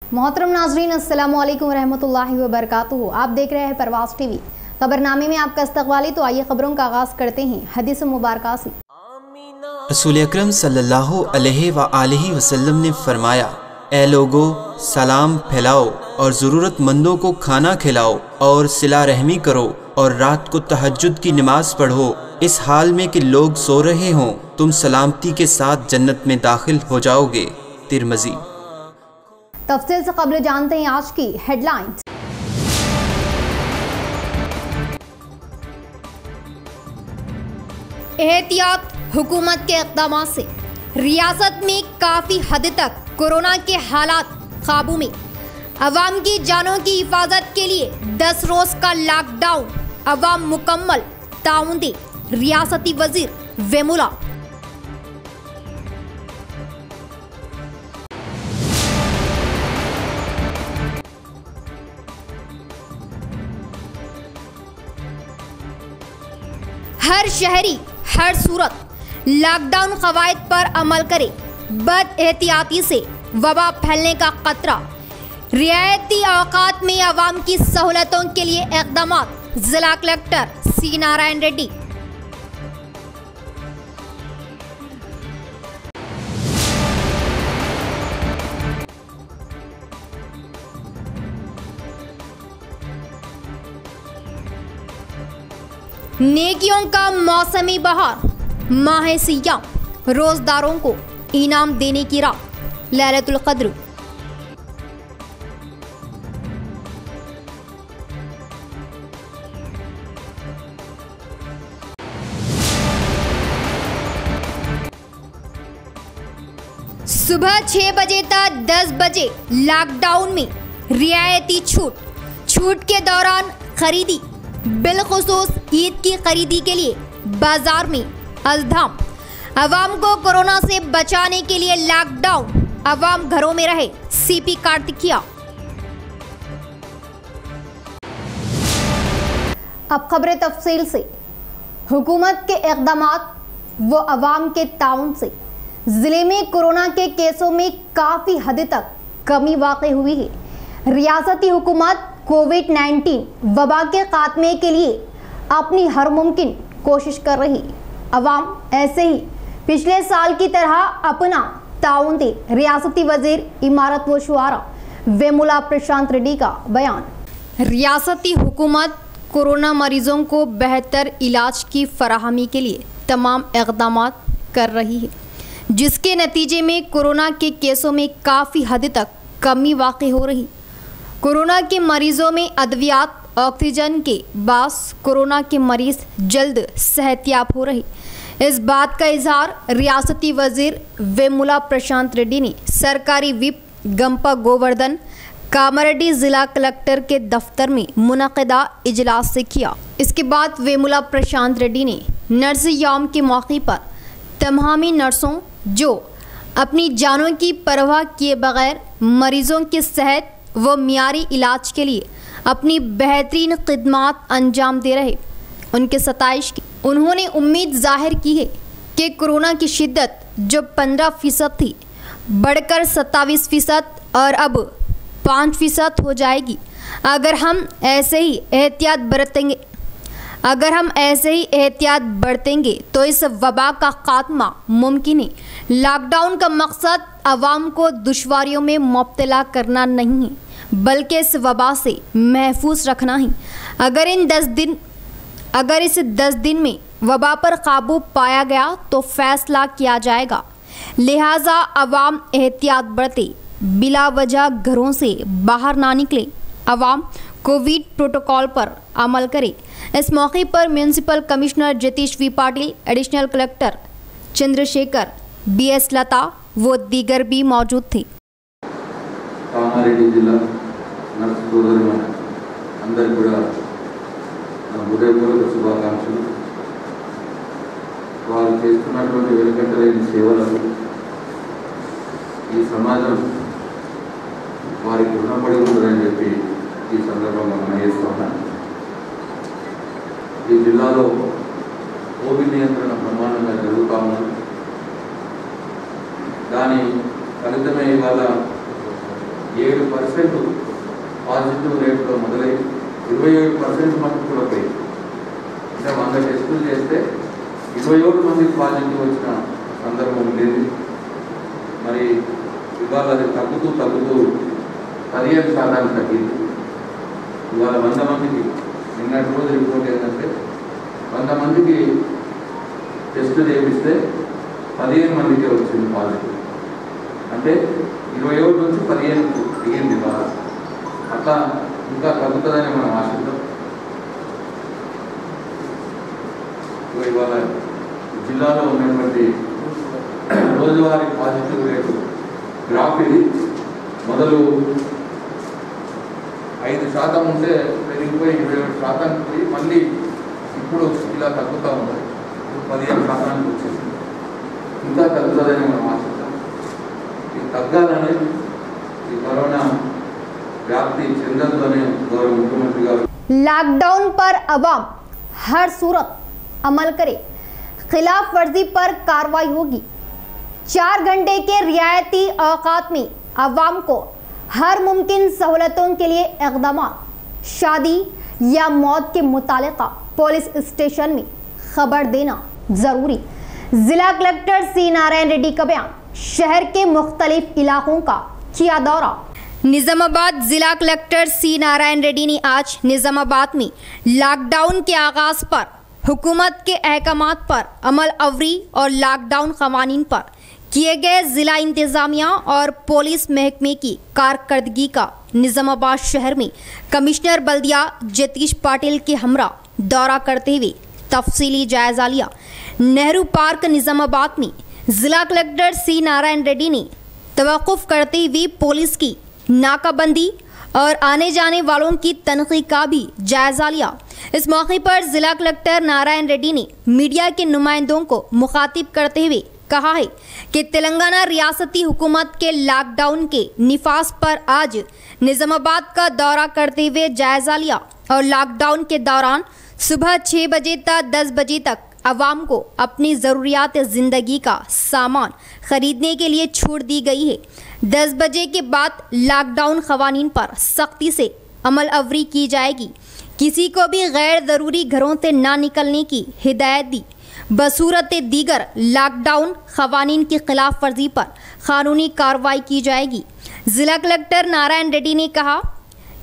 मोहतरम नाजरीन, अस्सलामु अलैकुम रहमतुल्लाहि व बरकातुहू। आप देख रहे हैं परवाज़ टीवी। खबरनामे में आपका इस्तकबाली। तो आइए खबरों का आगाज़ करते हैं हदीस मुबारका से। रसूल अकरम सल्लल्लाहु अलैहि व आलिहि वसल्लम ने फरमाया, ए लोगो, सलाम फैलाओ और ज़रूरतमंदों को खाना खिलाओ और सिला रहमी करो और रात को तहज्जुद की नमाज पढ़ो, इस हाल में कि लोग सो रहे हों। तुम सलामती के साथ जन्नत में दाखिल हो जाओगे। तिरमिज़ी। तफसील से कबल जानते हैं आज की हेडलाइंस। एहतियात हुकूमत के इक़दाम से रियासत में काफ़ी हद तक कोरोना के हालात काबू में। अवाम की जानों की हिफाजत के लिए 10 रोज़ का लॉकडाउन। अवाम मुकम्मल ताउन दे। रियासती वजीर वेमुला। हर शहरी हर सूरत लॉकडाउन कवायद पर अमल करे। बद एहतियाती से वबा फैलने का खतरा। रियायती औकात में आवाम की सहूलतों के लिए इक़दाम। जिला कलेक्टर सी नारायण रेड्डी। नेकियों का मौसमी बहार। माह सियाम, रोजदारों को इनाम देने की रात लैलतुल क़द्र। सुबह 6 बजे तक 10 बजे लॉकडाउन में रियायती छूट के दौरान खरीदी, बिलखुसूस ईद की खरीदी के लिए बाजार में अज़धाम। अवाम को कोरोना से बचाने के लिए लॉकडाउन। अवाम घरों में रहे। सीपी कार्तिकिया। अब खबरें तफसील से। हुकूमत के इक़दामात व अवाम के ताउन से ज़िले में कोरोना के केसों में काफ़ी हद तक कमी वाक़ई हुई है। रियासती हुकूमत कोविड-19 वबा के खात्मे के लिए अपनी हर मुमकिन कोशिश कर रही। अवाम ऐसे ही पिछले साल की तरह अपना ताउन दे। रियासती वजीर इमारत व शुआरा वेमुला प्रशांत रेड्डी का बयान। रियासती हुकूमत कोरोना मरीजों को बेहतर इलाज की फराहमी के लिए तमाम इक़दाम कर रही है, जिसके नतीजे में कोरोना के केसों में काफ़ी हद तक कमी वाक़ई हो रही। कोरोना के मरीजों में अद्वियात, ऑक्सीजन के बास कोरोना के मरीज जल्द सेहतयाब हो रहे। इस बात का इजहार रियासती वजीर वेमुला प्रशांत रेड्डी ने सरकारी विप गंपा गोवर्धन कामारेड्डी जिला कलेक्टर के दफ्तर में मुनक़दा इजलास से किया। इसके बाद वेमुला प्रशांत रेड्डी ने नर्स यौम के मौके पर तमामी नर्सों जो अपनी जानों की परवाह किए बगैर मरीजों की सेहत व मियारी इलाज के लिए अपनी बेहतरीन खिदमात अंजाम दे रहे, उनके सताइश की। उन्होंने उम्मीद जाहिर की है कि कोरोना की शिद्दत जो 15% थी बढ़कर 27% और अब 5% हो जाएगी। अगर हम ऐसे ही एहतियात बरतेंगे तो इस वबा का खात्मा मुमकिन है। लॉकडाउन का मकसद आवाम को दुश्वारियों में मुब्तला करना नहीं है, बल्कि इस वबा से महफूज रखना है। अगर इस 10 दिन में वबा पर काबू पाया गया तो फैसला किया जाएगा। लिहाजा अवाम एहतियात बरते, बिला वजह घरों से बाहर ना निकले। अवाम कोविड प्रोटोकॉल पर अमल करे। इस मौके पर municipal commissioner Jatish V Patil, additional collector Chandrashekhar, BS Lata वो दीगर भी मौजूद थे। कामारेड्डी जिला नर्स సోదరులు అందరికీ కూడా నా హృదయపూర్వక శుభాకాంక్షలు। వారు చేస్తున్నటువంటి వెలుగంటలేని సేవలకు ఈ సమాజం వారికి రుణపడి ఉంటుందని చెప్పి ఈ సందర్భంగా మనం చేస్తున్నాం। ఈ జిల్లాలో కోవిడ్ నియంత్రణ ప్రమాణంగా జరుగుతూ ఉన్నది। దాని ఫలితమే ఇవాళ 7% పాజిటివ్ రేట్లో మొదలై 27% మనకు కూడా పోయింది. అంటే 100 టెస్టులు చేస్తే 27 మందికి పాజిటివ్ వచ్చిన సందర్భం ఉండేది. మరి ఇవాళ అది తగ్గుతూ 15% తగ్గింది. ఇవాళ 100 మందికి నిన్నటి రోజు రిపోర్ట్ ఏంటంటే 100 మందికి టెస్ట్ చేపిస్తే 15 మందికే వచ్చింది పాజిటివ్. అంటే 27 నుంచి 15కు దిగింది బాగా. అట్లా ఇంకా తగ్గుతుందని మనం ఆశిద్దాం. ఇవాళ జిల్లాలో ఉన్నటువంటి రోజువారీ పాజిటివ్ రేటు గ్రాఫ్ ఇది. మొదలు 5% ఉంటే పెరిగిపోయి 27% పోయి మళ్ళీ ఇప్పుడు ఇలా తగ్గుతూ ఉంది. 15% వచ్చింది. ఇంకా తగ్గుతుందని మనం ఆశిద్దాం. ఇది తగ్గాలని ఈ కరోనా व्याप्ति चंदन गौरव मुख्यमंत्री गारू लॉकडाउन पर अवाम हर सूरत अमल करे, खिलाफ वर्जी पर कार्रवाई होगी। 4 घंटे के रियायती औकात में अवाम को हर मुमकिन सहूलतों के लिए इक़दाम। शादी या मौत के मुतालिका पुलिस स्टेशन में खबर देना ज़रूरी। जिला कलेक्टर सी नारायण रेड्डी का बयान। शहर के मुख्तलिफ इलाकों का किया दौरा। निजामाबाद जिला कलेक्टर सी नारायण रेड्डी ने आज निजामाबाद में लॉकडाउन के आगाज पर हुकूमत के अहकामात पर अमल अवरी और लॉकडाउन क़वानीन पर किए गए जिला इंतज़ामिया और पुलिस महकमे की कारकर्दगी का निजामाबाद शहर में कमिश्नर बल्दिया जतीश पाटिल के हमरा दौरा करते हुए तफसीली जायजा लिया। नेहरू पार्क निजामाबाद में जिला कलेक्टर सी नारायण रेड्डी ने तवक्कुफ करते हुए पुलिस की नाकाबंदी और आने जाने वालों की तनखी का भी जायजा लिया। इस मौके पर जिला कलेक्टर नारायण रेड्डी ने मीडिया के नुमाइंदों को मुखातिब करते हुए कहा है कि तेलंगाना रियासती हुकूमत के लॉकडाउन के निफाज पर आज निजामाबाद का दौरा करते हुए जायजा लिया और लॉकडाउन के दौरान सुबह 6 बजे तक 10 बजे तक अवाम को अपनी ज़रूरियात ज़िंदगी का सामान ख़रीदने के लिए छूट दी गई है। 10 बजे के बाद लॉकडाउन क़वानीन पर सख्ती से अमल अवरी की जाएगी। किसी को भी गैर ज़रूरी घरों से ना निकलने की हिदायत दी। बसूरत दीगर लॉकडाउन क़वानीन की खिलाफ वर्जी पर क़ानूनी कार्रवाई की जाएगी। ज़िला कलेक्टर नारायण रेड्डी ने कहा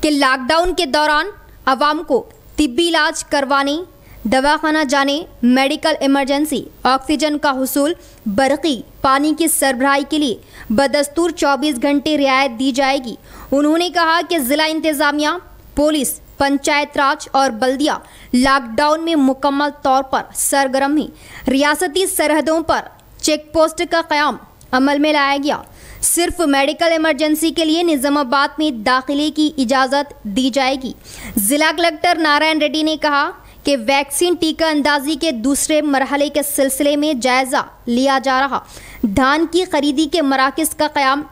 कि लॉकडाउन के दौरान अवाम को तिब्बी इलाज करवाने, दवाखाना जाने, मेडिकल इमरजेंसी ऑक्सीजन का हुसूल, बरक़ी पानी की सरबराही के लिए बदस्तूर 24 घंटे रियायत दी जाएगी। उन्होंने कहा कि ज़िला इंतज़ामिया, पुलिस, पंचायत राज और बल्दिया लॉकडाउन में मुकम्मल तौर पर सरगर्म है। रियासती सरहदों पर चेक पोस्ट का क़याम अमल में लाया गया। सिर्फ मेडिकल इमरजेंसी के लिए निज़ामाबाद में दाखिले की इजाज़त दी जाएगी। ज़िला कलेक्टर नारायण रेड्डी ने कहा कि वैक्सीन टीका अंदाजी के दूसरे मरहले के सिलसिले में जायज़ा लिया जा रहा। धान की खरीदी के मराकज़ का क़याम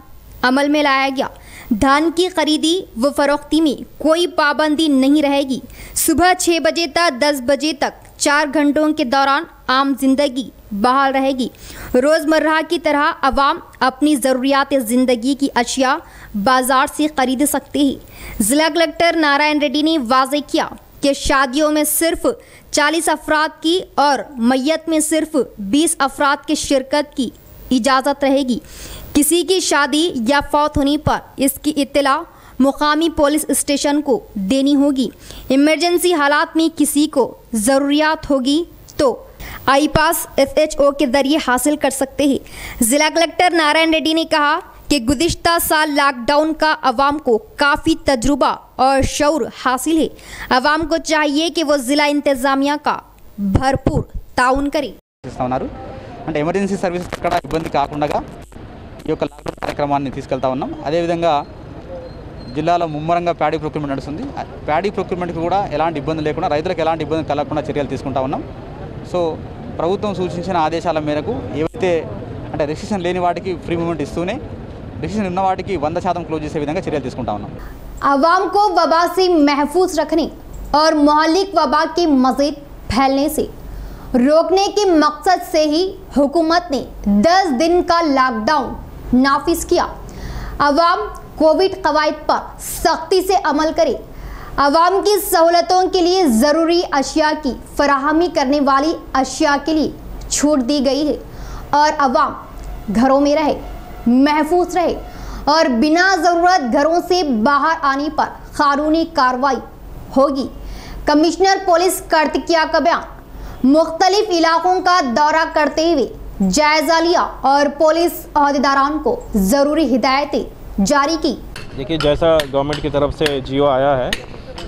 अमल में लाया गया। धान की खरीदी व फरोख्ती में कोई पाबंदी नहीं रहेगी। सुबह 6 बजे तक 10 बजे तक 4 घंटों के दौरान आम जिंदगी बहाल रहेगी। रोज़मर्रा की तरह अवाम अपनी ज़रूरियात ज़िंदगी की अशिया बाज़ार से खरीद सकते हैं। ज़िला कलेक्टर नारायण रेड्डी ने वाज़ेह किया कि शादियों में सिर्फ 40 अफराद की और मैयत में सिर्फ 20 अफराद की शिरकत की इजाज़त रहेगी। किसी की शादी या फौत होने पर इसकी इत्तला मुकामी पुलिस स्टेशन को देनी होगी। इमरजेंसी हालात में किसी को ज़रूरियात होगी तो आईपास SHO के ज़रिए हासिल कर सकते हैं। ज़िला कलेक्टर नारायण रेड्डी ने कहा कि गुज़िश्ता साल लॉकडाउन का अवाम को काफ़ी तजुर्बा और शऊर हासिल है। अवाम को चाहिए कि वो ज़िला इंतज़ामिया का भरपूर ताउन करे। అంటే ఎమర్జెన్సీ సర్వీస్ ఎక్కడ ఇబ్బంది కాకుండా ఈ యొక్క లాక్డౌన్ కార్యక్రమాన్ని తీసుకెళ్తా ఉన్నాం. అదేవిధంగా జిల్లాలో ముమ్మరంగా ప్యాడీ ప్రొక్యూర్మెంట్ నడుస్తుంది. ప్యాడీ ప్రొక్యూర్మెంట్కి కూడా ఎలాంటి ఇబ్బంది లేకుండా, రైతులకు ఎలాంటి ఇబ్బంది కలగకుండా చర్యలు తీసుకుంటా ఉన్నాం. సో ప్రభుత్వం సూచించిన ఆదేశాల మేరకు ఏవైతే అంటే రెస్ట్రిక్షన్ లేని వాటికి ఫ్రీ మూవ్మెంట్ ఇస్తూనే రెస్ట్రిక్షన్ ఉన్న వాటికి 100% క్లోజ్ చేసే విధంగా చర్యలు తీసుకుంటా ఉన్నాం. अवाम को वबा से महफूज रखने और मोहल्लिक वबा के मज़ीद फैलने से रोकने के मकसद से ही हुकूमत ने 10 दिन का लॉकडाउन नाफिज किया। अवाम कोविड कवायद पर सख्ती से अमल करे, आवाम की सहूलतों के लिए ज़रूरी अशिया की फराहमी करने वाली अशिया के लिए छूट दी गई है और आवाम घरों में रहे, महफूज रहे और बिना ज़रूरत घरों से बाहर आने पर कानूनी कार्रवाई होगी। कमिश्नर पुलिस कार्तिकिया का बयान। मुख्तलिफ इलाकों का दौरा करते हुए जायजा लिया और पुलिस अहदेदारान को ज़रूरी हिदायतें जारी की। देखिए, जैसा गवर्नमेंट की तरफ से जियो आया है,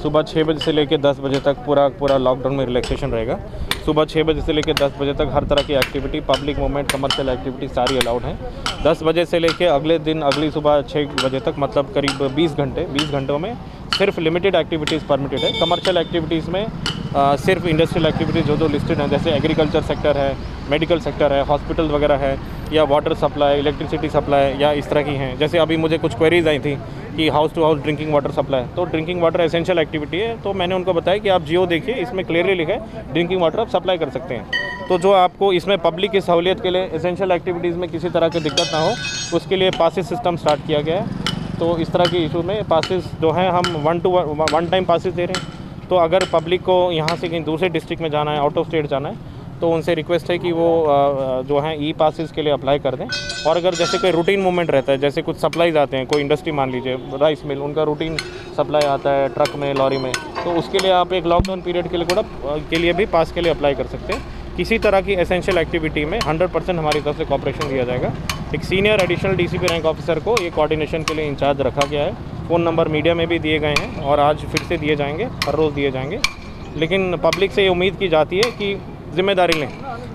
सुबह 6 बजे से लेकर 10 बजे तक पूरा लॉकडाउन में रिलैक्सेशन रहेगा। सुबह 6 बजे से लेकर 10 बजे तक हर तरह की activity, public movement, commercial activity सारी अलाउड है। 10 बजे से लेकर अगली सुबह 6 बजे तक, मतलब करीब 20 घंटों में सिर्फ लिमिटेड एक्टिविटीज़ परमिटेड है। कमर्शियल एक्टिविटीज़ में सिर्फ इंडस्ट्रियल एक्टिविटीज़ जो लिस्टेड हैं, जैसे एग्रीकल्चर सेक्टर है, मेडिकल सेक्टर है, हॉस्पिटल वगैरह है, या वाटर सप्लाई, इलेक्ट्रिसिटी सप्लाई, या इस तरह की हैं। जैसे अभी मुझे कुछ क्वेरीज आई थी कि house to house drinking water supply, तो ड्रिंकिंग वाटर एसेंशियल एक्टिविटी है, तो मैंने उनको बताया कि आप जियो देखिए, इसमें क्लियरली लिखा है ड्रिंकिंग वाटर आप सप्लाई कर सकते हैं। तो जो आपको इसमें पब्लिक की सहूलियत के लिए एसेंशियल एक्टिविटीज़ में किसी तरह की दिक्कत ना हो, उसके लिए पासेस सिस्टम स्टार्ट किया गया है। तो इस तरह के इशू में पासेस जो हैं हम वन टाइम पासेस दे रहे हैं। तो अगर पब्लिक को यहाँ से कहीं दूसरे डिस्ट्रिक्ट में जाना है, आउट ऑफ स्टेट जाना है, तो उनसे रिक्वेस्ट है कि वो जो हैं ई पासेस के लिए अप्लाई कर दें। और अगर जैसे कोई रूटीन मूवमेंट रहता है, जैसे कुछ सप्लाईज आते हैं, कोई इंडस्ट्री मान लीजिए राइस मिल, उनका रूटीन सप्लाई आता है ट्रक में, लॉरी में, तो उसके लिए आप एक लॉकडाउन पीरियड के लिए भी पास के लिए अप्लाई कर सकते हैं। किसी तरह की एसेंशियल एक्टिविटी में 100% हमारी तरफ से कोऑपरेशन दिया जाएगा। एक senior additional DCP rank officer को ये कोऑर्डिनेशन के लिए इंचार्ज रखा गया है। फ़ोन नंबर मीडिया में भी दिए गए हैं और आज फिर से दिए जाएंगे, हर रोज़ दिए जाएंगे। लेकिन पब्लिक से ये उम्मीद की जाती है कि ज़िम्मेदारी लें।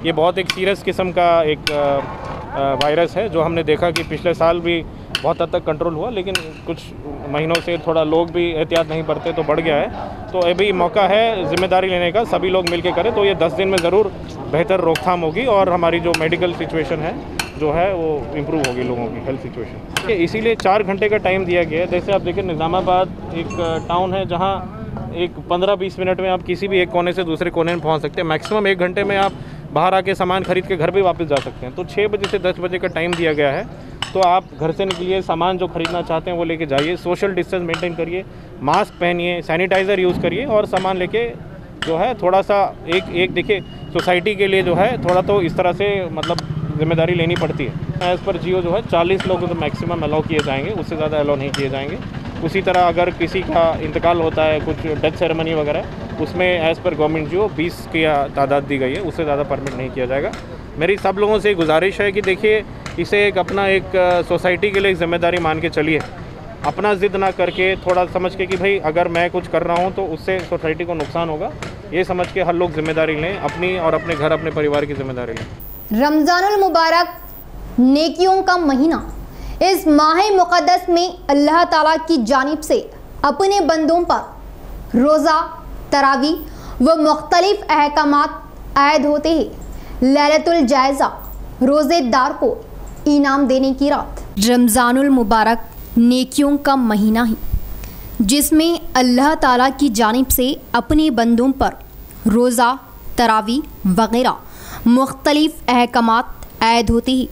ये बहुत एक सीरियस किस्म का एक वायरस है, जो हमने देखा कि पिछले साल भी बहुत हद तक कंट्रोल हुआ, लेकिन कुछ महीनों से थोड़ा लोग भी एहतियात नहीं बरते तो बढ़ गया है। तो अभी मौका है ज़िम्मेदारी लेने का, सभी लोग मिलके करें तो ये 10 दिन में ज़रूर बेहतर रोकथाम होगी और हमारी जो मेडिकल सिचुएशन है जो है वो इम्प्रूव होगी, लोगों की हेल्थ सिचुएशन। इसीलिए 4 घंटे का टाइम दिया गया है। जैसे आप देखिए, निज़ामाबाद एक टाउन है जहाँ एक 15-20 मिनट में आप किसी भी एक कोने से दूसरे कोने में पहुँच सकते हैं। मैक्सिमम 1 घंटे में आप बाहर आके सामान खरीद के घर भी वापस जा सकते हैं। तो 6 बजे से 10 बजे का टाइम दिया गया है। तो आप घर से निकलिए, सामान जो खरीदना चाहते हैं वो लेके जाइए, सोशल डिस्टेंस मेंटेन करिए, मास्क पहनिए, सैनिटाइज़र यूज़ करिए और सामान लेके जो है थोड़ा सा एक देखिए, सोसाइटी के लिए जो है थोड़ा तो इस तरह से मतलब जिम्मेदारी लेनी पड़ती है। एज़ पर जियो जो है 40 लोग तो मैक्सिमम अलाउ किए जाएंगे, उससे ज़्यादा अलाउ नहीं किए जाएंगे। उसी तरह अगर किसी का इंतकाल होता है, कुछ डेथ सेरेमनी वगैरह, उसमें एज़ पर गवर्नमेंट जियो 20 की तादाद दी गई है, उससे ज़्यादा परमिट नहीं किया जाएगा। मेरी सब लोगों से गुजारिश है कि देखिए, इसे एक अपना एक सोसाइटी के लिए एक ज़िम्मेदारी मान के चलिए, अपना ज़िद ना करके, थोड़ा समझ के कि भाई अगर मैं कुछ कर रहा हूँ तो उससे सोसाइटी को नुकसान होगा, ये समझ के हर लोग जिम्मेदारी लें, अपनी और अपने घर, अपने परिवार की जिम्मेदारी लें। रमज़ानुल मुबारक नेकियों का महीना, इस माह मुक़द्दस में अल्लाह ताला की जानिब से अपने बंदों पर रोज़ा, तरावी व मुख्तलिफ अहकामात आयद होते हैं। लैलतुल जायज़ा रोज़ेदार को इनाम देने की रात। रमज़ानुल मुबारक नेकियों का महीना है, जिसमें अल्लाह ताला की जानिब से अपने बंदों पर रोज़ा, तरावी वग़ैरह मुख्तलिफ अहकामात आयद होते हैं।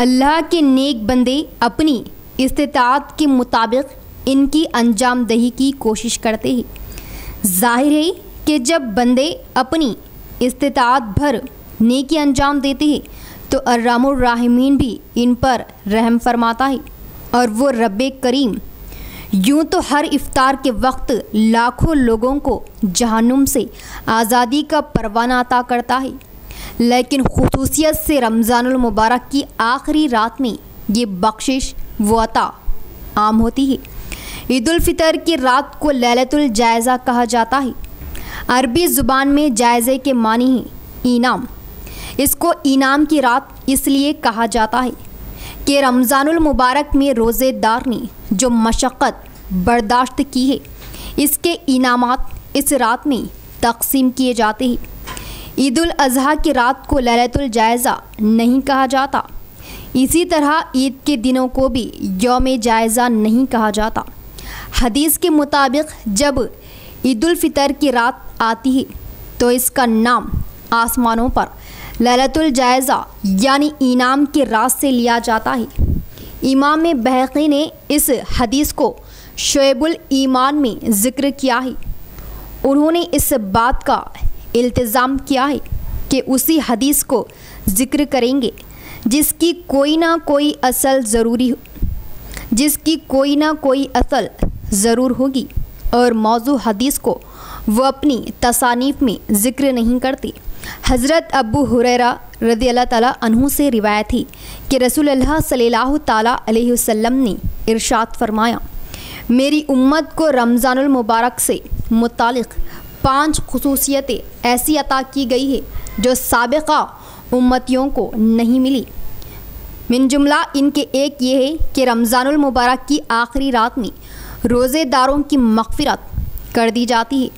अल्लाह के नेक बंदे अपनी इस्तिताअत के मुताबिक इनकी अंजाम दही की कोशिश करते हैं। जाहिर है कि जब बंदे अपनी इस्तिताअत भर नेकी अंजाम देते हैं तो अर्रहमुर राहिमीन भी इन पर रहम फरमाता है और वो रब्बे करीम यूँ तो हर इफ्तार के वक्त लाखों लोगों को जहन्नुम से आज़ादी का परवाना अता करता है, लेकिन खुसूसियत से रमज़ानुल मुबारक की आखिरी रात में ये बख्शिश व अता आम होती है। ईद उल फितर की रात को लैलतुल जायज़ा कहा जाता है। अरबी ज़ुबान में जायज़े के मानी है इनाम। इसको इनाम की रात इसलिए कहा जाता है कि रमज़ानुल मुबारक में रोज़ेदार ने जो मशक्क़त बर्दाश्त की है, इसके इनामात इस रात में तकसीम किए जाते हैं। ईद उल अज़हा की रात को लैलतुल जायज़ा नहीं कहा जाता। इसी तरह ईद के दिनों को भी यौम जायज़ा नहीं कहा जाता। हदीस के मुताबिक जब ईद उल फितर की रात आती है तो इसका नाम आसमानों पर लैलतुल जायज़ा यानी इनाम की रात से लिया जाता है। इमाम बहक़ी ने इस हदीस को शोएबुल ईमान में ज़िक्र किया है। उन्होंने इस बात का इल्तिज़ाम किया है कि उसी हदीस को ज़िक्र करेंगे जिसकी कोई ना कोई असल ज़रूर होगी, और मौजू हदीस को वो अपनी तसानीफ़ में ज़िक्र नहीं करते। हज़रत अबू हुरैरा रज़ियल्लाहु ताला अन्हु से रिवायत है कि रसूलुल्लाह सल्लल्लाहु ताला अलैहि वसल्लम ने इरशाद फरमाया, मेरी उम्मत को रमज़ानुल मुबारक से मुतालिक 5 खुसूसियतें ऐसी अता की गई है जो साबिक़ा उम्मतियों को नहीं मिली। मिन जुमला इनके एक ये है कि रमज़ानुल मुबारक की आखिरी रात में रोज़ेदारों की मग़फ़िरत कर दी जाती है।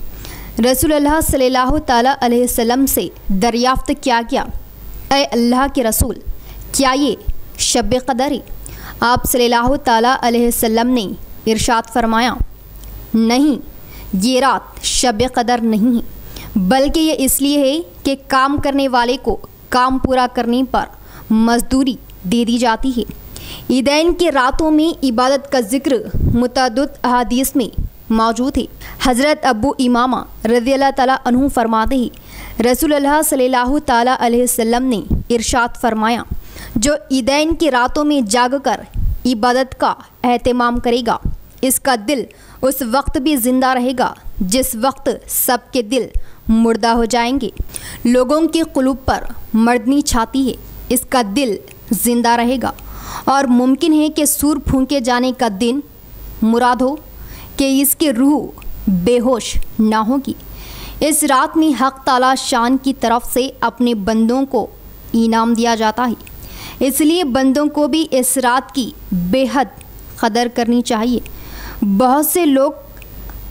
रसूलुल्लाह सल्लल्लाहु ताला अलैहि वसल्लम से दरियाफ़्त किया गया, ऐ अल्लाह के रसूल, क्या ये शब क़दर है? आप सल्लल्लाहु ताला अलैहि वसल्लम ने इरशाद फरमाया, नहीं, ये रात शब क़दर नहीं है, बल्कि ये इसलिए है कि काम करने वाले को काम पूरा करने पर मजदूरी दे दी जाती है। ईदैन के रातों में इबादत का ज़िक्र मुतअद्दिद अहादीस में मौजूद है। हज़रत अबू इमामा रज़ियल्लाहु ताला अन्हु फरमाते हैं, रसूलुल्लाह सल्लल्लाहु ताला अलैहि वसल्लम ने इरशाद फरमाया, जो ईदैन की रातों में जागकर इबादत का एहतमाम करेगा, इसका दिल उस वक्त भी ज़िंदा रहेगा जिस वक्त सबके दिल मुर्दा हो जाएंगे। लोगों के क़ुलूब पर मर्दनी छाती है, इसका दिल ज़िंदा रहेगा, और मुमकिन है कि सूर फूंके जाने का दिन मुराद हो कि इसकी रूह बेहोश ना होगी। इस रात में हक़ ताला शान की तरफ से अपने बंदों को इनाम दिया जाता है, इसलिए बंदों को भी इस रात की बेहद कदर करनी चाहिए। बहुत से लोग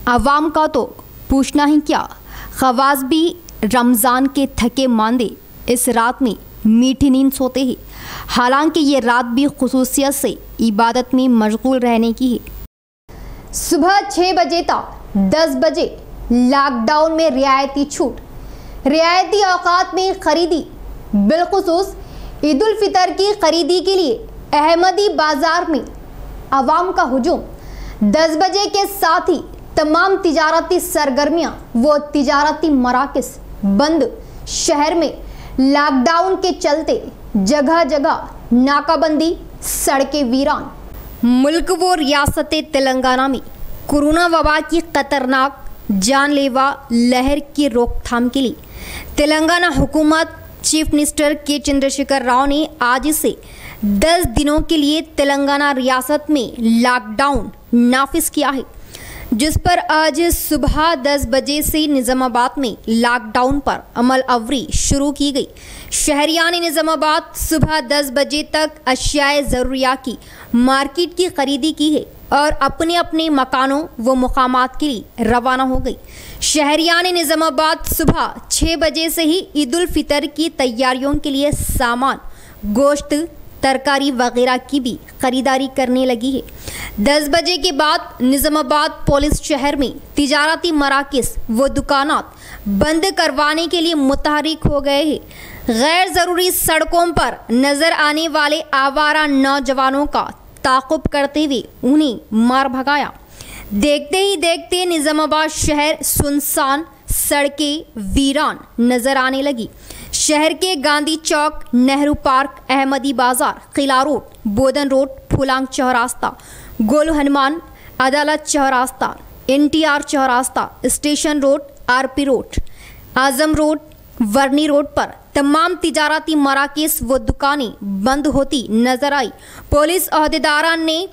अवाम का तो पूछना ही क्या, ख़वास भी रमज़ान के थके मांदे इस रात में मीठी नींद सोते हैं, हालांकि ये रात भी खुसूसियत से इबादत में मशगूल रहने की है। सुबह 6 बजे तक 10 बजे लॉकडाउन में रियायती छूट, रियायती औकात में खरीदी। बिलखुसूस ईद उल फितर की खरीदी के लिए अहमदी बाज़ार में अवाम का हुजूम। 10 बजे के साथ ही तमाम तिजारती सरगर्मियाँ व तिजारती मराकिस बंद। शहर में लॉकडाउन के चलते जगह जगह नाकाबंदी, सड़कें वीरान। मुल्क व रियासत तेलंगाना में कोरोना वबा की खतरनाक जानलेवा लहर की रोकथाम के लिए तेलंगाना हुकूमत चीफ मिनिस्टर के चंद्रशेखर राव ने आज से 10 दिनों के लिए तेलंगाना रियासत में लॉकडाउन नाफिज किया है, जिस पर आज सुबह 10 बजे से निज़ामाबाद में लॉकडाउन पर अमल आवरी शुरू की गई। शहरियान निज़ामाबाद सुबह 10 बजे तक अशियाए ज़रूरिया की मार्केट की खरीदी की है और अपने अपने मकानों व मुकामात के लिए रवाना हो गई। शहरियान निज़ामाबाद सुबह 6 बजे से ही ईद उल फितर की तैयारियों के लिए सामान, गोश्त, तरकारी वगैरह की भी खरीदारी करने लगी है। 10 बजे के बाद निज़ामाबाद पुलिस शहर में तिजारती मराकिस व दुकानात बंद करवाने के लिए मुतहरिक हो गए हैं। गैर ज़रूरी सड़कों पर नज़र आने वाले आवारा नौजवानों का ताक़ुब करते हुए उन्हें मार भगाया। देखते ही देखते निज़ामाबाद शहर सुनसान, सड़कें वीरान नज़र आने लगी। शहर के Gandhi Chowk, Nehru park, Ahmadi Bazaar, Qila road, Bodhan road, Phulang Chowrasta, Golu Hanuman, Adalat Chowrasta, NTR Chowrasta, station road, RP road, Azam road, Varni road पर तमाम तिजारती मराकिस व दुकानें बंद होती नजर आई। पुलिस अहदेदारान ने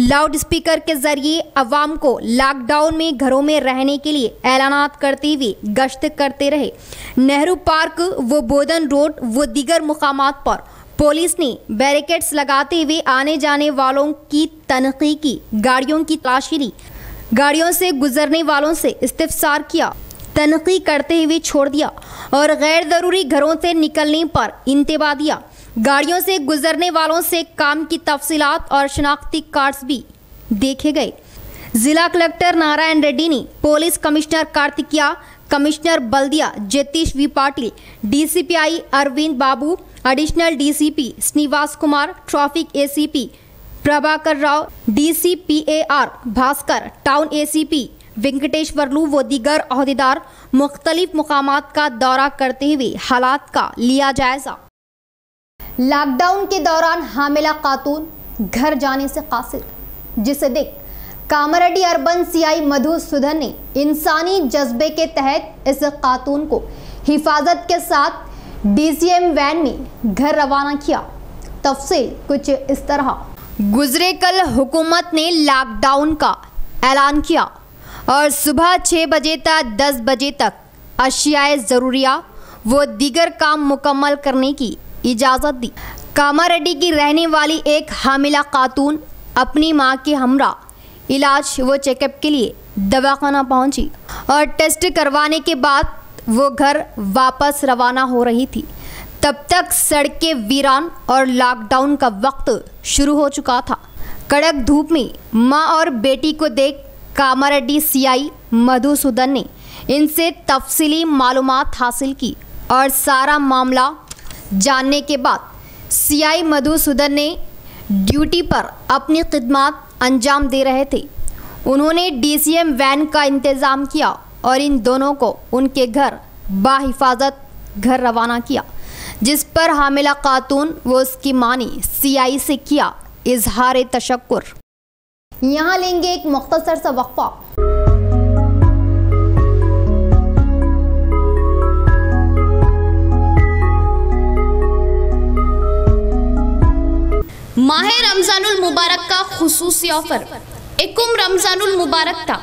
लाउड स्पीकर के जरिए अवाम को लॉकडाउन में घरों में रहने के लिए ऐलानात करते हुए गश्त करते रहे। नेहरू पार्क व बोधन रोड व दीगर मुकामात पर पुलिस ने बैरिकेड्स लगाते हुए आने जाने वालों की तनकीकी गाड़ियों की तलाशी ली। गाड़ियों से गुजरने वालों से इस्तिफसार किया, तनकी करते हुए छोड़ दिया और गैर ज़रूरी घरों से निकलने पर इंतबा दिया। गाड़ियों से गुजरने वालों से काम की तफसीलात और शनाख्ती कार्ड्स भी देखे गए। जिला कलेक्टर नारायण रेड्डी ने पुलिस कमिश्नर कार्तिकिया, कमिश्नर बल्दिया Jatish V Patil, DCPI Arvind Babu, additional DCP Srinivas Kumar, traffic ACP Prabhakar Rao, DCPAR Bhaskar, town ACP Venkateshwarlu व दीगर अहदेदार मुख्तलिफ मुकामात का दौरा करते हुए हालात का लिया जायजा। लॉकडाउन के दौरान हामिला खातून घर जाने से कासिर, जिसे देख कामारेड्डी अर्बन CI मधुसूदन ने इंसानी जज्बे के तहत इस खातून को हिफाजत के साथ DCM वैन में घर रवाना किया। तफसील कुछ इस तरह। गुजरे कल हुकूमत ने लॉकडाउन का ऐलान किया और सुबह 6 बजे तक 10 बजे तक अशियाए ज़रूरिया व दीगर काम मुकम्मल करने की इजाज़त दी। कामारेड्डी की रहने वाली एक हामिला खातून अपनी मां के हमरा इलाज व चेकअप के लिए दवाखाना पहुंची और टेस्ट करवाने के बाद वो घर वापस रवाना हो रही थी। तब तक सड़कें वीरान और लॉकडाउन का वक्त शुरू हो चुका था। कड़क धूप में मां और बेटी को देख कामारेड्डी CI मधुसूदन ने इनसे तफसीली मालूमात हासिल की और सारा मामला जानने के बाद CI मधुसूदन ने ड्यूटी पर अपनी खिदमत अंजाम दे रहे थे। उन्होंने DCM वैन का इंतज़ाम किया और इन दोनों को उनके घर बाहिफाजत घर रवाना किया, जिस पर हामिला खातून व उसकी मां ने CI से किया इजहार तशक्कुर। यहाँ लेंगे एक मुख्तसर सा वक्फा। माह रमजानुल मुबारक का खुसूसी ऑफर। इकुम रमजानुल मुबारक था,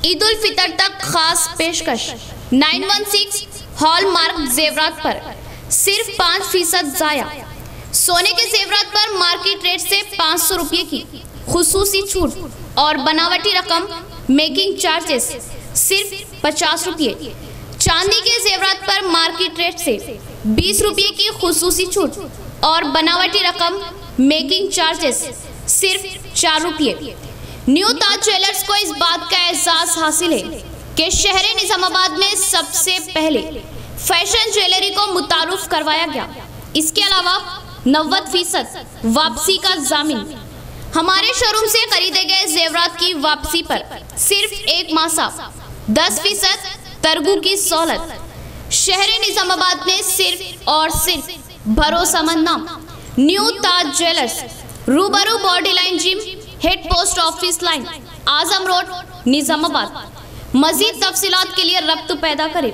ईद उल फितर तक खास पेशकश। 916 हॉलमार्क जेवरात पर सिर्फ 5% जाया। सोने के जेवरात पर मार्केट रेट से 500 रुपये की खुसूसी छूट और बनावटी रकम मेकिंग चार्जेस सिर्फ 50 रुपये। चांदी के जेवरात पर मार्केट रेट से 20 रुपये की खुसूसी छूट और बनावटी रकम मेकिंग चार्जेस सिर्फ 4 रुपये। न्यू ताज ज्वेलर्स को इस बात का एहसास हासिल है कि शहर निजामाबाद में सबसे पहले फैशन ज्वेलरी को मुतारुफ करवाया गया। इसके अलावा 90% वापसी का जामिन। हमारे शोरूम से खरीदे गए जेवरात की वापसी पर सिर्फ 1 मासा 10% तरगु की सहूलत। शहर निजामाबाद में सिर्फ और सिर्फ भरोसेमंद नाम न्यू ताज ज्वेलर्स, रूबरू body line gym, head post office line, Azam road, Nizamabad. मजीद तफसीलात के लिए रब्त पैदा करें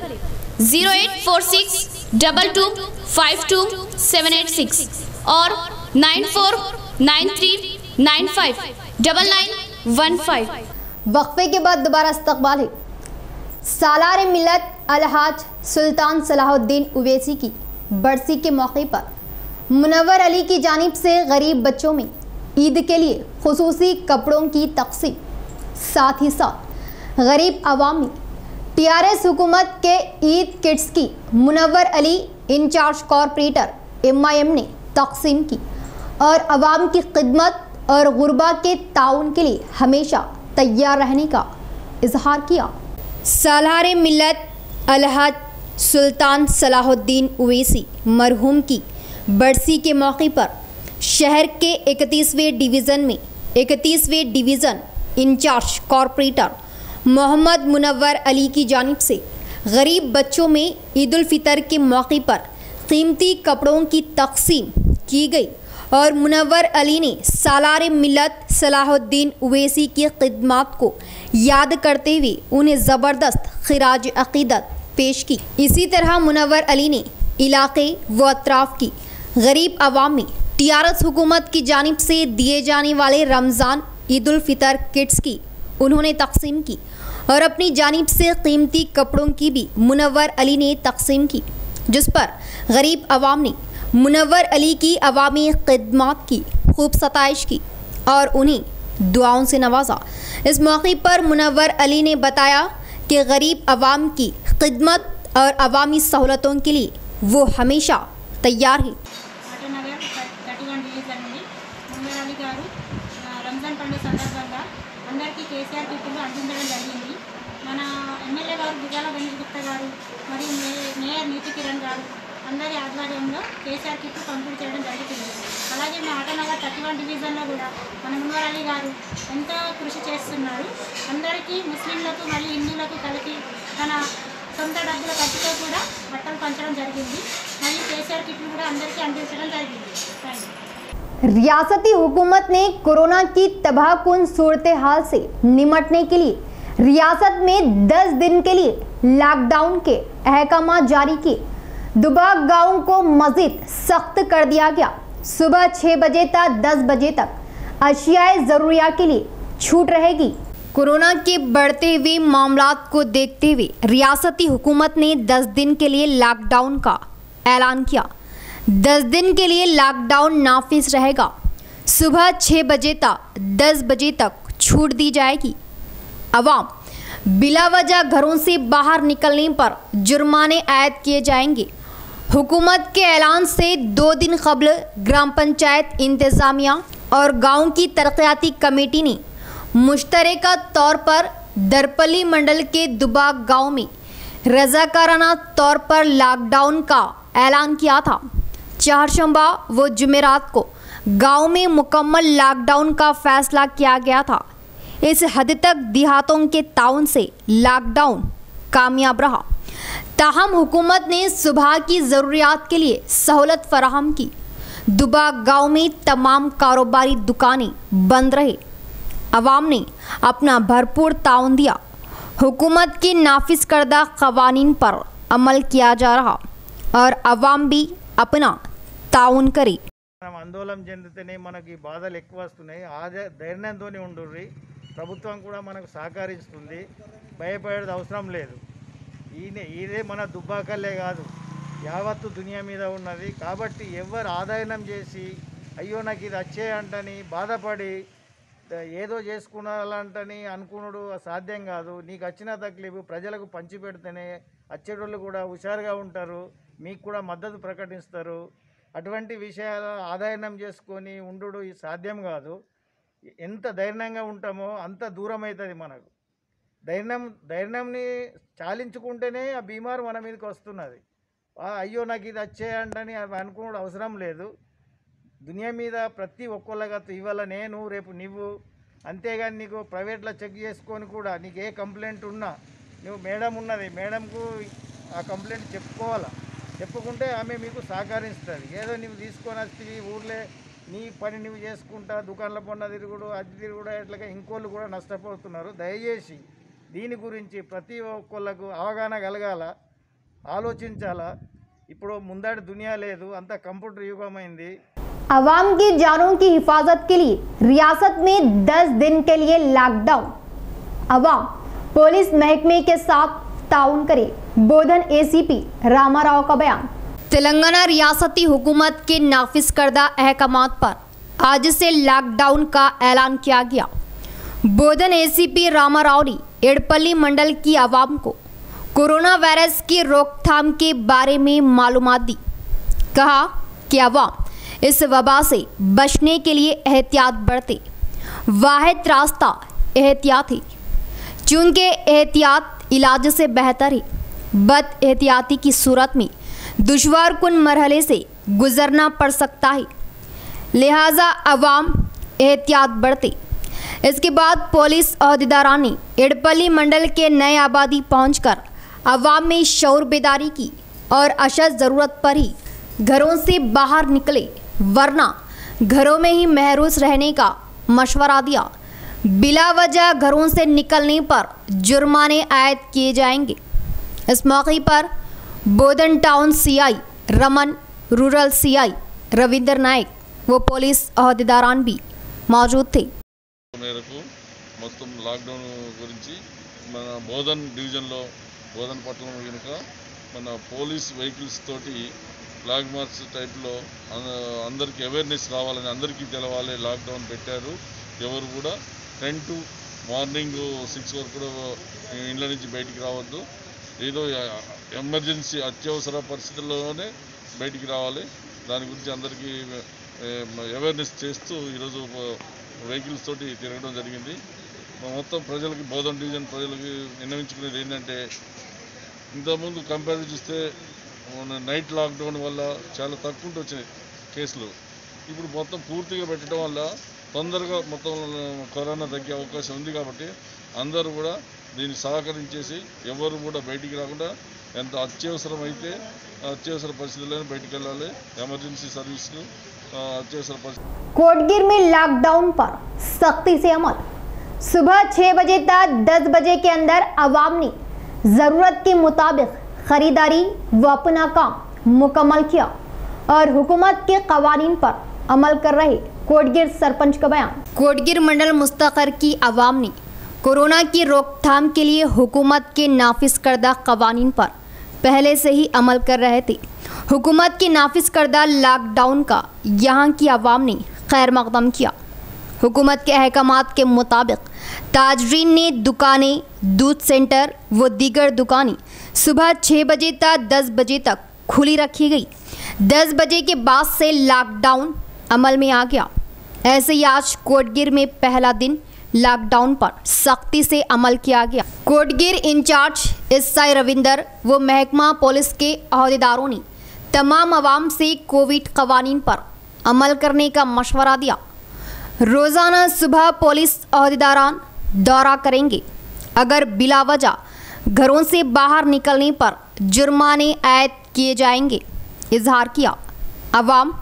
0846 22 52 786 और 9493 95 9915। वक्फे के बाद दोबारा इस्तकबाल है। सालार मिल्लत अलहाज सुल्तान सलाहुद्दीन उवैसी की बरसी के मौके पर मुनव्वर अली की जानिब से गरीब बच्चों में ईद के लिए खुसूसी कपड़ों की तक़सीम, साथ ही साथ गरीब आवाम में TRS हुकूमत के ईद किट्स की Munawwar Ali in charge corporator MIM ने तक़सीम की और आवाम की खिदमत और गुरबा के ताउन के लिए हमेशा तैयार रहने का इजहार किया। सालार मिल्लत अलहाज सुल्तान सलाहुद्दीन उवैसी मरहूम की बरसी के मौके पर शहर के 31वें division incharge corporator Mohammed Munawar Ali की जानिब से गरीब बच्चों में ईद उल फितर के मौके पर कीमती कपड़ों की तक़सीम की गई और मुनव्वर अली ने सालार मिल्लत सलाहुद्दीन उवैसी की खिदमत को याद करते हुए उन्हें ज़बरदस्त खिराज अक़ीदत पेश की। इसी तरह मुनव्वर अली ने इलाके व अतराफ़ की गरीब आवाम में TRS हुकूमत की जानिब से दिए जाने वाले रमज़ान ईद उल फितर किट्स की उन्होंने तक़सीम की और अपनी जानिब से कीमती कपड़ों की भी मुनव्वर अली ने तक़सीम की, जिस पर गरीब आवाम ने मुनव्वर अली की अवामी खिदमत की खूब सताइश की और उन्हें दुआओं से नवाजा। इस मौके पर मुनव्वर अली ने बताया कि गरीब आवाम की खिदमत और अवामी सहूलतों के लिए वो हमेशा तैयार हैं। రంజాన్ పండుగ సందర్భంగా అందరికీ కేసీఆర్ కిట్లు అందించడం జరిగింది. మన ఎమ్మెల్యే గారు గుజాల గణేష్ గుప్తా గారు మరియు మేయర్ నీతి కిరణ్ గారు అందరి ఆధ్వర్యంలో కేసీఆర్ కిట్ పంపిణీ చేయడం జరుగుతుంది. అలాగే మా ఆటనగర్ 31 డివిజన్లో కూడా మన మున్వర్ అలీ గారు ఎంతో కృషి చేస్తున్నారు. అందరికీ ముస్లింలకు మరియు హిందువులకు కలిపి తన సొంత డబ్బుల ఖర్చుతో కూడా బట్టలు పంచడం జరిగింది. మరియు కేసీఆర్ కిట్లు కూడా అందరికీ అందించడం జరిగింది. Thank you. रियासती हुकूमत ने कोरोना की तबाहकुन सूरत हाल से निमटने के लिए रियासत में 10 दिन के लिए लॉकडाउन के अहकाम जारी किए। दुबाग गांव को मजीद सख्त कर दिया गया। सुबह 6 बजे तक 10 बजे तक अशियाए ज़रूरियात के लिए छूट रहेगी। कोरोना के बढ़ते हुए मामलात को देखते हुए रियासती हुकूमत ने 10 दिन के लिए लॉकडाउन का ऐलान किया। 10 दिन के लिए लॉकडाउन नाफिज रहेगा। सुबह 6 बजे तक 10 बजे तक छूट दी जाएगी। अवाम बिला वजह घरों से बाहर निकलने पर जुर्माने आयद किए जाएंगे। हुकूमत के ऐलान से 2 दिन कबल ग्राम पंचायत इंतज़ामिया और गांव की तरक्याती कमेटी ने मुश्तरका तौर पर दरपल्ली मंडल के दुबाग गांव में रज़ाकाराना तौर पर लॉकडाउन का ऐलान किया था। चारशंबा व जुमेरात को गांव में मुकम्मल लॉकडाउन का फैसला किया गया था। इस हद तक देहातों के ताउन से लॉकडाउन कामयाब रहा। ताहम हुकूमत ने सुबह की ज़रूरियात के लिए सहूलत फराहम की। दुबाग गांव में तमाम कारोबारी दुकानें बंद रहे। अवाम ने अपना भरपूर ताउन दिया। हुकूमत के नाफिज करदा क़वानीन पर अमल किया जा रहा और अवाम भी अपना ताउन करे। మనం ఆందోళన చెందితేనే మనకి బాధలు ఎక్కువ వస్తున్నాయి. ధైర్యంతోనే ఉండుర్రి. ప్రభుత్వం కూడా మనకు సహకరిస్తుంది. భయపడేది అవసరం లేదు. ఇదే మన దుబ్బాకల్లే కాదు, యావత్తు దునియా మీద ఉన్నది. కాబట్టి ఎవరు ఆదాయం చేసి అయ్యో నాకు ఇది వచ్చే అంటని బాధపడి ఏదో చేసుకున్నాలంటని అనుకున్నాడు సాధ్యం కాదు. నీకు వచ్చిన తక్లీఫ్ ప్రజలకు పంచిపెడితేనే వచ్చేటోళ్ళు కూడా హుషారుగా ఉంటారు, మీకు కూడా మద్దతు ప్రకటిస్తారు. అటువంటి విషయాలు ఆదాయం చేసుకొని ఉండు సాధ్యం కాదు. ఎంత ధైర్యంగా ఉంటామో అంత దూరం అవుతుంది మనకు. ధైర్యంని చాలించుకుంటేనే ఆ బీమారు మన మీదకి వస్తున్నది. అయ్యో నాకు ఇది వచ్చేయంటని అనుకోవడం అవసరం లేదు. దునియా మీద ప్రతి ఒక్కళ్ళగా ఇవాళ నేను రేపు నువ్వు, అంతేగాని నీకు ప్రైవేట్లో చెక్ చేసుకొని కూడా నీకు ఏ కంప్లైంట్ ఉన్నా నువ్వు మేడం ఉన్నది, మేడంకు ఆ కంప్లైంట్ చెప్పుకోవాలా. చెప్పుకుంటే ఆమె మీకు సహకరిస్తుంది. ఏదో నువ్వు తీసుకొని వచ్చి ఊర్లే నీ పని నువ్వు చేసుకుంటా దుకాణాల పన్న తిరుగుడు అది తిరుగుడు ఇట్లాగా ఇంకోళ్ళు కూడా నష్టపోతున్నారు. దయచేసి దీని గురించి ప్రతి ఒక్కళ్ళకు అవగాహన కలగాల, ఆలోచించాలా. ఇప్పుడు ముందటి దునియా లేదు, అంతా కంప్యూటర్ యుగమైంది. अवाम की जानों की हिफाजत के लिए रियासत में 10 दिन के लिए लॉकडाउन। अवाम पुलिस महकमे के साथ ताउन करे, बोधन एसीपी रामाराव का बयान। तेलंगाना रियासती हुकूमत के नाफिज करदा अहकामात पर आज से लॉकडाउन का ऐलान किया गया। बोधन एसीपी रामाराव ने एडपल्ली मंडल की आवाम को कोरोना वायरस की रोकथाम के बारे में मालूमात दी। कहा कि अवाम इस वबा से बचने के लिए एहतियात बरते। वाहिद रास्ता एहतियात है, चूँकि एहतियात इलाज से बेहतर है। बद एहतियाती की सूरत में दुश्वार कुन मरहले से गुजरना पड़ सकता है, लिहाजा अवाम एहतियात बरते। इसके बाद पुलिस अहदेदारान ने एडपल्ली मंडल के नए आबादी पहुंचकर अवाम में शऊर बेदारी की और अशद ज़रूरत पर ही घरों से बाहर निकले, वरना घरों में ही महरूस रहने का मशवरा दिया। बिला वजह घरों से निकलने पर जुर्माने आयद किए जाएंगे। इस मौके पर Bodhan town CI Raman, rural CI Ravinder Nayak व पुलिस अहदेदारान भी मौजूद थे। మేరకు మొత్తం లాక్డౌన్ గురించి మన బోధన్ డివిజన్లో బోధన్ పట్టణం కనుక మన పోలీస్ వెహికల్స్ తోటి ఫ్లాగ్ మార్చ్ టైప్లో అందరికీ అవేర్నెస్ రావాలని, అందరికీ తెలవాలి లాక్డౌన్ పెట్టారు. ఎవరు కూడా 10 to మార్నింగ్ 6 వరకు కూడా ఇండ్ల నుంచి బయటికి రావద్దు. ఏదో ఎమర్జెన్సీ అత్యవసర పరిస్థితుల్లోనే బయటికి రావాలి. దాని గురించి అందరికీ అవేర్నెస్ చేస్తూ ఈరోజు వెహికల్స్ తోటి తిరగడం జరిగింది. మొత్తం ప్రజలకి, బోధన్ డివిజన్ ప్రజలకి విన్నవించుకునేది ఏంటంటే, ఇంతకుముందు కంపేర్ చేస్తే నైట్ లాక్డౌన్ వల్ల చాలా తక్కువ వచ్చినాయి కేసులు. ఇప్పుడు మొత్తం పూర్తిగా పెట్టడం వల్ల తొందరగా మొత్తం కరోనా తగ్గే అవకాశం ఉంది. కాబట్టి అందరూ కూడా దీన్ని సహకరించేసి ఎవరు కూడా బయటికి రాకుండా ఎంత అత్యవసరమైతే అత్యవసర పరిస్థితుల్లోనే బయటికి వెళ్ళాలి. ఎమర్జెన్సీ సర్వీసులు अत्यवसर पर। कोटगिर में लॉकडाउन पर सख्ती से अमल। सुबह 6 बजे तक 10 बजे के अंदर अवाम ने ज़रूरत के मुताबिक खरीदारी व अपना काम मुकम्मल किया और हुकूमत के कवानीन पर अमल कर रहे कोटगिर सरपंच का बयान। कोटगिर मंडल मुस्तकर की अवाम ने कोरोना की रोकथाम के लिए हुकूमत के नाफिज करदा कवानीन पर पहले से ही अमल कर रहे थे। हुकूमत के नाफिज करदा लॉकडाउन का यहाँ की आवाम ने खैर मकदम किया। हुकूमत के अहकामात के मुताबिक ताजरीन ने दुकानें, दूध सेंटर व दीगर दुकानें सुबह 6 बजे तक 10 बजे तक खुली रखी गई। 10 बजे के बाद से लॉकडाउन अमल में आ गया। ऐसे ही आज कोटगिर में पहला दिन लॉकडाउन पर सख्ती से अमल किया गया। कोटगिर इंचार्ज एसआई रविंदर व महकमा पुलिस के अहदेदारों ने तमाम आवाम से कोविड कवानीन पर अमल करने का मशवरा दिया। रोज़ाना सुबह पुलिस अहदेदारान दौरा करेंगे। अगर बिला वजह घरों से बाहर निकलने पर जुर्माने आयद किए जाएंगे। इजहार किया आवाम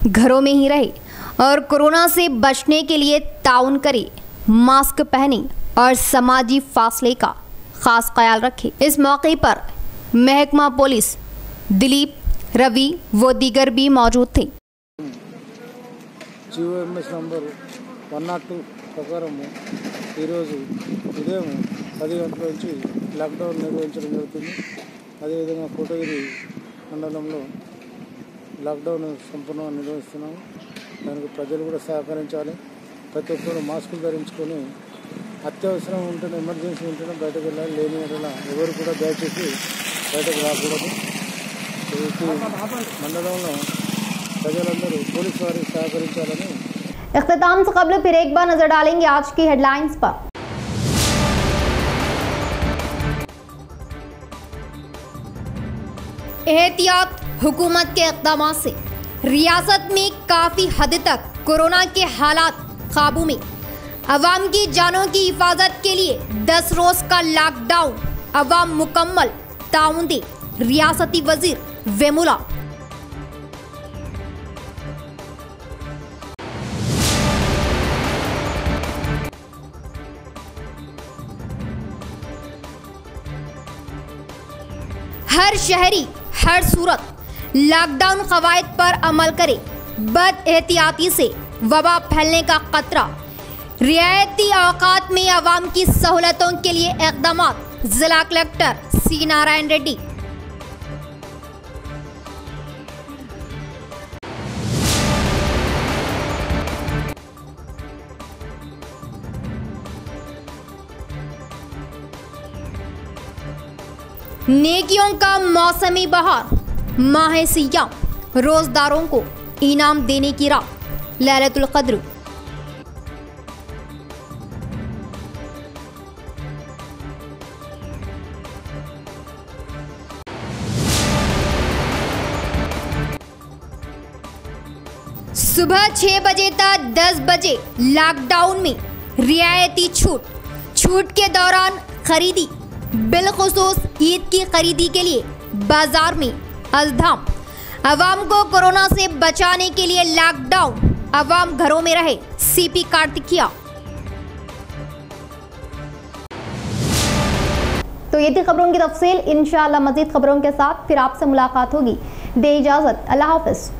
घरों में ही रहे और कोरोना से बचने के लिए ताउन करे, मास्क पहने और समाजी फासले का खास ख्याल रखे। इस मौके पर महकमा पुलिस दिलीप, रवि व दीगर भी मौजूद थे। GOMS నంబర్ 102 ప్రకారము ఈరోజు ఉదయం 10 గంటల నుంచి లాక్డౌన్ నిర్వహించడం జరుగుతుంది. అదేవిధంగా కోటగిరి మండలంలో లాక్డౌన్ సంపూర్ణంగా నిర్వహిస్తున్నాము. దానికి ప్రజలు కూడా సహకరించాలి. ప్రతి ఒక్కరు మాస్కులు ధరించుకొని అత్యవసరం ఉంటేనే ఎమర్జెన్సీ ఉంటేనే బయటకు వెళ్ళాలి. లేని వల్ల ఎవరు కూడా దయచేసి బయటకు రాకూడదు. మండలంలో ప్రజలందరూ పోలీసు వారికి సహకరించాలని। इख्तिताम से कबल फिर एक बार नजर डालेंगे आज की हेडलाइंस पर। एहतियात हुकूमत के इक़दाम से रियासत में काफ़ी हद तक कोरोना के हालात काबू में। अवाम की जानों की हिफाजत के लिए 10 रोज़ का लॉकडाउन अवाम मुकम्मल ताउन दे। रियासती वजीर वेमुला। हर शहरी हर सूरत लॉकडाउन कवायद पर अमल करे। बद एहतियाती से वबा फैलने का खतरा। रियायती औकात में आवाम की सहूलतों के लिए इक़दामात। जिला कलेक्टर सी नारायण रेड्डी। नेकियों का मौसमी बहार माह सियाम। रोजदारों को इनाम देने की रात लैलतुल क़द्र। सुबह 6 बजे तक 10 बजे लॉकडाउन में रियायती छूट के दौरान खरीदी। बिलखुसूस ईद की खरीदी के लिए बाजार में अज़धाम। अवाम को कोरोना से बचाने के लिए लॉकडाउन। अवाम घरों में रहे। सीपी कार्तिकिया। तो ये थी खबरों की तफसील। इंशाअल्लाह मज़ीद खबरों के साथ फिर आपसे मुलाकात होगी। दे इजाज़त। अल्लाह हाफ़िज़।